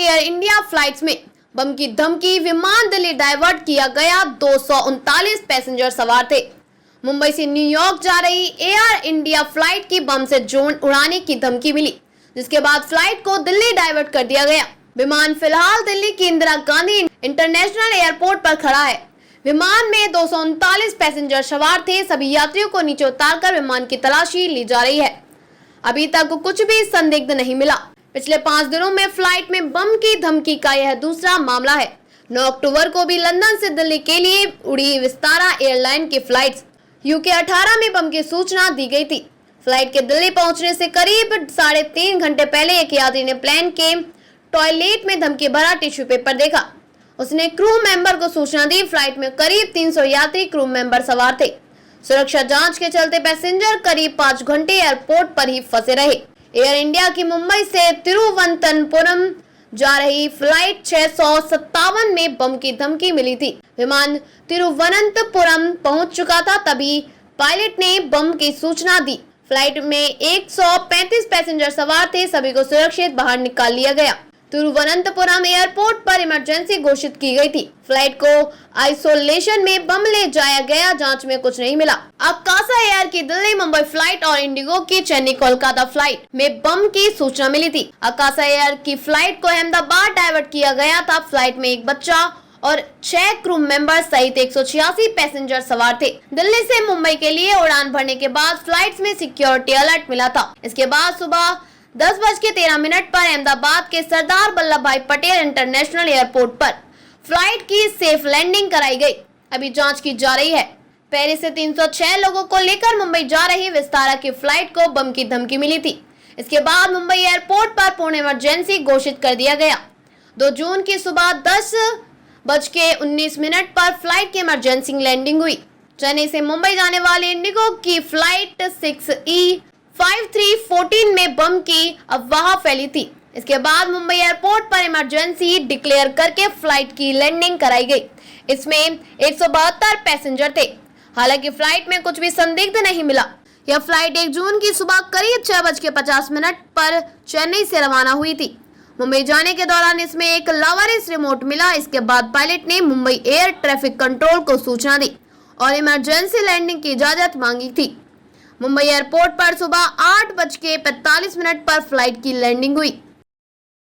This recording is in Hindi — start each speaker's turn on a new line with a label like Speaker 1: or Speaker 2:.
Speaker 1: एयर इंडिया फ्लाइट्स में बम की धमकी, विमान दिल्ली डाइवर्ट किया गया। 239 पैसेंजर सवार थे। मुंबई से न्यूयॉर्क जा रही एयर इंडिया फ्लाइट की बम से ड्रोन उड़ाने की धमकी मिली, जिसके बाद फ्लाइट को दिल्ली डाइवर्ट कर दिया गया। विमान फिलहाल दिल्ली की इंदिरा गांधी इंटरनेशनल एयरपोर्ट पर खड़ा है। विमान में 239 पैसेंजर सवार थे। सभी यात्रियों को नीचे उतारकर विमान की तलाशी ली जा रही है। अभी तक कुछ भी संदिग्ध नहीं मिला। पिछले 5 दिनों में फ्लाइट में बम की धमकी का यह दूसरा मामला है। 9 अक्टूबर को भी लंदन से दिल्ली के लिए उड़ी विस्तारा एयरलाइन की फ्लाइट्स। यूके 18 में बम की सूचना दी गई थी। फ्लाइट के दिल्ली पहुंचने से करीब 3.5 घंटे पहले एक यात्री ने प्लेन के टॉयलेट में धमकी भरा टिश्यू पेपर देखा। उसने क्रू मेंबर को सूचना दी। फ्लाइट में करीब 300 यात्री क्रू मेंबर सवार थे। सुरक्षा जांच के चलते पैसेंजर करीब 5 घंटे एयरपोर्ट पर ही फंसे रहे। एयर इंडिया की मुंबई से तिरुवनंतपुरम जा रही फ्लाइट 657 में बम की धमकी मिली थी। विमान तिरुवनंतपुरम पहुंच चुका था, तभी पायलट ने बम की सूचना दी। फ्लाइट में 135 पैसेंजर सवार थे। सभी को सुरक्षित बाहर निकाल लिया गया। तिरुवनंतपुरम एयरपोर्ट पर इमरजेंसी घोषित की गई थी। फ्लाइट को आइसोलेशन में बम ले जाया गया। जांच में कुछ नहीं मिला। आकाशा एयर की दिल्ली मुंबई फ्लाइट और इंडिगो की चेन्नई कोलकाता फ्लाइट में बम की सूचना मिली थी। आकाशा एयर की फ्लाइट को अहमदाबाद डाइवर्ट किया गया था। फ्लाइट में एक बच्चा और 6 क्रू मेंबर सहित 186 पैसेंजर सवार थे। दिल्ली से मुंबई के लिए उड़ान भरने के बाद फ्लाइट में सिक्योरिटी अलर्ट मिला था। इसके बाद सुबह 10:13 पर अहमदाबाद के सरदार वल्लभ भाई पटेल इंटरनेशनल एयरपोर्ट पर फ्लाइट की सेफ लैंडिंग कराई गई। अभी जांच की जा रही है। पेरिस से 306 लोगों को लेकर मुंबई जा रही विस्तारा की फ्लाइट को बम की धमकी मिली थी। इसके बाद मुंबई एयरपोर्ट पर पूर्ण इमरजेंसी घोषित कर दिया गया। 2 जून की सुबह 10:19 पर फ्लाइट की इमरजेंसी लैंडिंग हुई। चेन्नई से मुंबई जाने वाली इंडिगो की फ्लाइट 6E5314 में बम की अफवाह फैली थी। इसके बाद मुंबई एयरपोर्ट पर इमरजेंसी डिक्लेयर करके फ्लाइट की लैंडिंग कराई गई। इसमें 172 पैसेंजर थे। हालांकि फ्लाइट में कुछ भी संदिग्ध नहीं मिला। यह फ्लाइट 1 जून की सुबह करीब 6:50 पर चेन्नई से रवाना हुई थी। मुंबई जाने के दौरान इसमें एक लावारिस रिमोट मिला। इसके बाद पायलट ने मुंबई एयर ट्रैफिक कंट्रोल को सूचना दी और इमरजेंसी लैंडिंग की इजाजत मांगी थी। मुंबई एयरपोर्ट पर सुबह 8:45 पर फ्लाइट की लैंडिंग हुई।